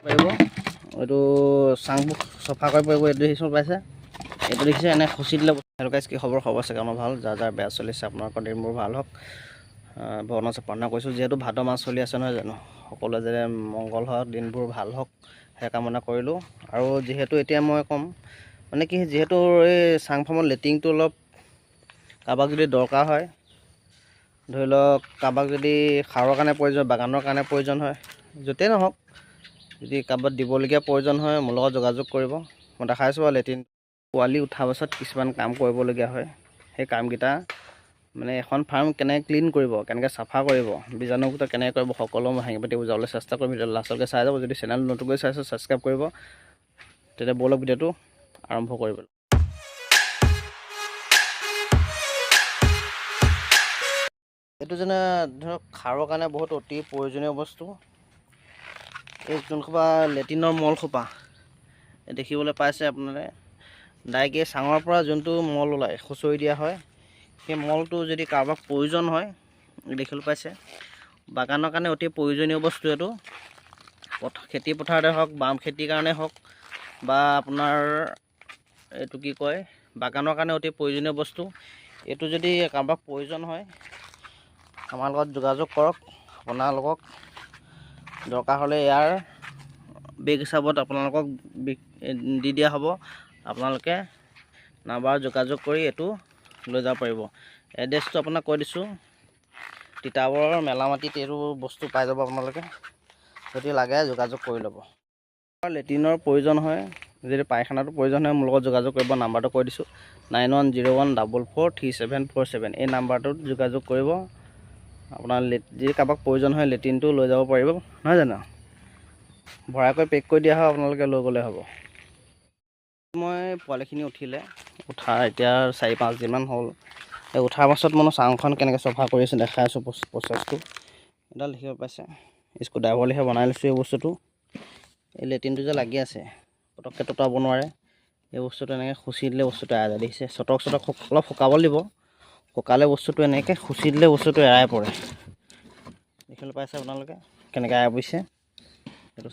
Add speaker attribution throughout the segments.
Speaker 1: পাৰিব এইটো চাংবোৰ চফা কৰিব পাৰিব। এইটো দেখিছোঁ পাইছে, এইটো দেখিছে এনে খুচি দিলে। হেল্ল গাইজ, কি খবৰ চাগে আমাৰ ভাল, যাৰ বেয়া চলিছে আপোনালোকৰ দিনবোৰ ভাল হওক। ভগৱানক প্ৰাৰ্থনা কৰিছোঁ, যিহেতু ভাদ মাছ চলি আছে নহয় জানো, সকলোৱে যে মংগল হওক, দিনবোৰ ভাল হওক সেই কামনা কৰিলোঁ। আৰু যিহেতু এতিয়া মই ক'ম মানে কি, যিহেতু এই চাং ফাৰ্মৰ লেট্ৰিনটো অলপ কাৰোবাক যদি দৰকাৰ হয়, ধৰি লওক কাৰোবাক যদি সাৰৰ কাৰণে প্ৰয়োজন, বাগানৰ কাৰণে প্ৰয়োজন হয়, য'তেই নহওক যদি কাৰোবাক দিবলগীয়া প্ৰয়োজন হয় মোৰ লগত যোগাযোগ কৰিব। মই দেখাইছোঁ বাৰু লেট্ৰিন পোৱালি উঠাৰ পাছত কিছুমান কাম কৰিবলগীয়া হয়। সেই কামকেইটা মানে এখন ফাৰ্ম কেনেকৈ ক্লিন কৰিব, কেনেকৈ চাফা কৰিব, বীজাণুমুক্ত কেনেকৈ কৰিব, সকলো মই ভাঙি পাতি বুজাবলৈ চেষ্টা কৰিম। ভিডিঅ'টো লাষ্টলৈকে চাই যাব। যদি চেনেল নতুনকৈ চাইছোঁ ছাবস্ক্ৰাইব কৰিব। তেতিয়া ব'লক ভিডিঅ'টো আৰম্ভ কৰিব। এইটো যেনে ধৰক সাৰৰ কাৰণে বহুত অতি প্ৰয়োজনীয় বস্তু। এই যোনসোপা লেট্ৰিনৰ মলসোপা দেখিবলৈ পাইছে আপোনালোকে, ডাইৰেক্ট এই চাঙৰ পৰা যোনটো মল ওলায়, খুচৰি দিয়া হয়, সেই মলটো যদি কাৰোবাক প্ৰয়োজন হয়, দেখিবলৈ পাইছে, বাগানৰ কাৰণে অতি প্ৰয়োজনীয় বস্তু এইটো। খেতি পথাৰতে হওক, বাম খেতিৰ কাৰণে হওক, বা আপোনাৰ এইটো কি কয়, বাগানৰ কাৰণে অতি প্ৰয়োজনীয় বস্তু। এইটো যদি কাৰোবাক প্ৰয়োজন হয়, আমাৰ লগত যোগাযোগ কৰক। আপোনালোকক দৰকাৰ হ'লে ইয়াৰ বেগ হিচাপত আপোনালোকক দি দিয়া হ'ব। আপোনালোকে নাম্বাৰত যোগাযোগ কৰি এইটো লৈ যাব পাৰিব। এড্ৰেছটো আপোনাক কৈ দিছোঁ, তিতাবৰৰ মেলামাটিত এইটো বস্তু পাই যাব আপোনালোকে। যদি লাগে যোগাযোগ কৰি ল'ব। লেট্ৰিনৰ প্ৰয়োজন হয়, যদি পায়খানাটো প্ৰয়োজন হয় মোৰ লগত যোগাযোগ কৰিব। নাম্বাৰটো কৈ দিছোঁ 9101443747। এই নাম্বাৰটোত যোগাযোগ কৰিব। আপোনাৰ যদি কাৰোবাক প্ৰয়োজন হয় লেট্ৰিনটো লৈ যাব পাৰিব, নহয় জানো। ভৰাই কৰি পেক কৰি দিয়া হয়, আপোনালোকে লৈ গ'লে হ'ব। মই পোৱালিখিনি উঠিলে, উঠা এতিয়া 4-5 দিনমান হ'ল। এই উঠাৰ পাছত মানে চাংখন কেনেকৈ চফা কৰি আছে দেখাই আছোঁ প্ৰচেছটো। এডাল দেখিব পাইছে, স্ক্ৰু ড্ৰাইভাৰ লিখা বনাই লৈছোঁ এই বস্তুটো। এই লেট্ৰিনটো যে লাগি আছে, পটককৈ ততাব নোৱাৰে। এই বস্তুটো এনেকৈ খুচি দিলে বস্তুটো এৰাই যায়, দেখিছে। চটক অলপ শুকাব দিব, শুকালে বস্তুটো এনেকৈ খুচি দিলে বস্তুটো এৰাই পৰে। দেখিবলৈ পাইছে আপোনালোকে কেনেকৈ এৰাই পৰিছে। এইটো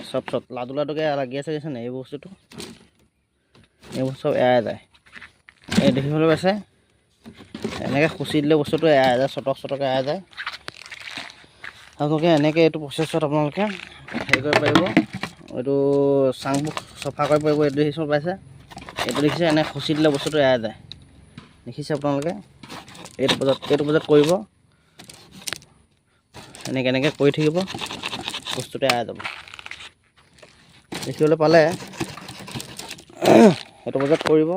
Speaker 1: চব লাডুকৈ লাগি আছে, দেখিছেনে এই বস্তুটো। এইবোৰ চব এৰাই যায়, এই দেখিবলৈ পাইছে। এনেকৈ খুচি দিলে বস্তুটো এৰাই যায়, চটক এৰাই যায়। আপোনালোকে এনেকৈ এইটো প্ৰচেছত আপোনালোকে হেৰি কৰিব পাৰিব। এইটো চাংবোৰ চফা কৰিব পাৰিব। এইটো দেখিছোঁ পাইছে, এইটো দেখিছে, এনেকৈ খুচি দিলে বস্তুটো এৰাই যায়, দেখিছে আপোনালোকে। এইটো বজাত কৰিব, এনেকৈ কৰি থাকিব, বস্তুটো এৰাই যাব। দেখিবলৈ পালে এইটো বজাত কৰিব।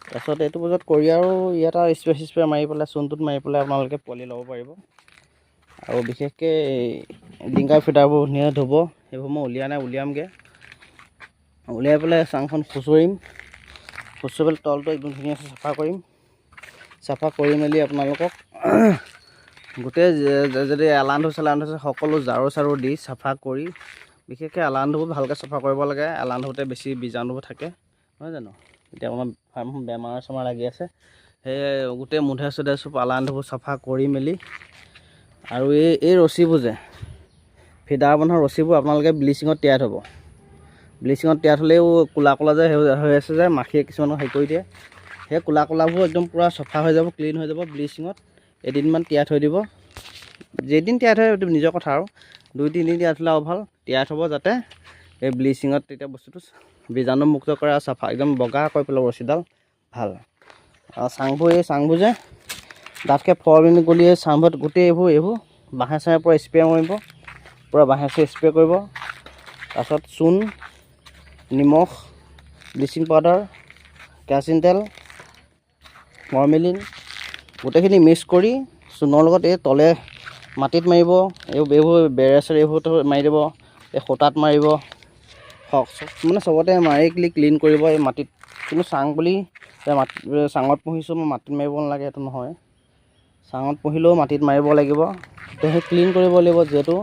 Speaker 1: তাৰপিছত এইটো বজাত কৰি আৰু ইয়াত আৰু স্প্ৰে মাৰি পেলাই, চূণটোত মাৰি পেলাই আপোনালোকে পোৱালি ল'ব পাৰিব। আৰু বিশেষকৈ ডিংকাৰ ফিটাৰবোৰ ধুনীয়াকৈ ধুব। সেইবোৰ মই উলিয়াই নাই, উলিয়ামগৈ। উলিয়াই পেলাই চাংখন খুচৰিম, খুচৰি পেলাই তলটো একদম ধুনীয়াকৈ চাফা কৰিম। চাফা কৰি মেলি আপোনালোকক গোটেই যদি এলান্ধু সকলো ঝাৰু দি চাফা কৰি, বিশেষকৈ এলান্ধুবোৰ ভালকৈ চাফা কৰিব লাগে। এলান্ধুতে বেছি বীজাণুবোৰ থাকে, নহয় জানো। এতিয়া আমাৰ ফাৰ্মখন বেমাৰ লাগি আছে, সেয়ে গোটেই মুধে চুধে চব এলান্ধুবোৰ চাফা কৰি মেলি, আৰু এই ৰছীবোৰ যে ফিডাৰ বন্ধা ৰছীবোৰ আপোনালোকে ব্লিচিঙত তিয়াই থ'ব। ব্লিচিঙত তিয়াই থ'লেও ক'লা যে হৈ আছে যে, মাখিয়ে কিছুমানক হেৰি কৰি দিয়ে। সেই ক'লাবোৰ একদম পূৰা চফা হৈ যাব, ক্লিন হৈ যাব। ব্লিচিঙত এদিনমান তিয়াই থৈ দিব। যেইদিন তিয়াই থয় এইটো নিজৰ কথা আৰু, 2-3 দিন তিয়াই থ'লে আৰু ভাল। তিয়াই থ'ব যাতে এই ব্লিচিঙত, তেতিয়া বস্তুটো বীজাণুমুক্ত কৰে আৰু চাফা একদম বগা কৰি পেলাব ৰছীডাল, ভাল। আৰু চাংবোৰ যে ডাঠকৈ ফৰমিনি গলি চাংবোৰত গোটেই এইবোৰ বাঁহে চাঁহে পূৰা স্প্ৰে মাৰিব, পূৰা বাঁহে চাঁহে স্প্ৰে কৰিব। তাৰপাছত চূণ, নিমখ, ব্লিচিং পাউডাৰ, কেৰাচিন তেল, ফৰ্মেলিন গোটেইখিনি মিক্স কৰি চূণৰ লগত এই তলে মাটিত মাৰিব। এইবোৰ বেৰে এইবোৰতো মাৰি দিব, এই সূতাত মাৰিব, মানে চবতে মাৰি ক্লিন কৰিব এই মাটিত। কিন্তু চাং বুলি চাঙত পুহিছোঁ, মই মাটিত মাৰিব নালাগে সেইটো নহয়। চাঙত পুহিলেও মাটিত মাৰিব লাগিব। সেই ক্লিন কৰিব লাগিব, যিহেতু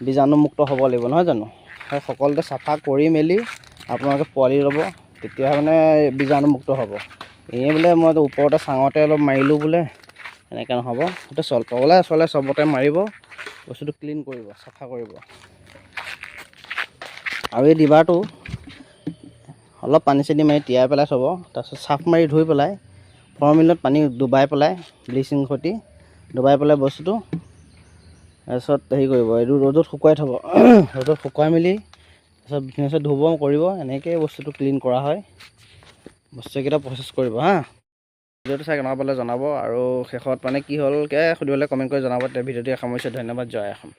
Speaker 1: বীজাণুমুক্ত হ'ব লাগিব, নহয় জানো। সেই সকলোতে চাফা কৰি মেলি আপোনালোকে পোৱালি ল'ব, তেতিয়া মানে বীজাণুমুক্ত হ'ব। এই বোলে মই ওপৰতে চাঙতে অলপ মাৰিলোঁ বোলে, এনেকৈ নহ'ব। সেইটো তলে চলে চবতে মাৰিব, বস্তুটো ক্লিন কৰিব, চাফা কৰিব। আৰু এই ডিবাৰটো অলপ পানী চানী মাৰি তিয়াই পেলাই থ'ব, তাৰপিছত চাফ মাৰি ধুই পেলাই ফৰ্মিলত পানী ডুবাই পেলাই ব্লিচিং সৈতে ডুবাই পেলাই বস্তুটো তাৰপিছত হেৰি কৰিব, এইটো ৰ'দত শুকুৱাই থ'ব। ৰ'দত শুকুৱাই মেলি তাৰপিছত ধুব কৰিব। এনেকৈ বস্তুটো ক্লিন কৰা হয়। বস্তুকেইটা প্ৰচেছ কৰিব হা। ভিডিঅ'টো চাই কেনেকুৱা পালে জনাব, আৰু শেষত মানে কি হ'লকৈ সুধিবলৈ কমেণ্ট কৰি জনাব। তেতিয়া ভিডিঅ'টো সামৰিছোঁ। ধন্যবাদ। জয় অসম।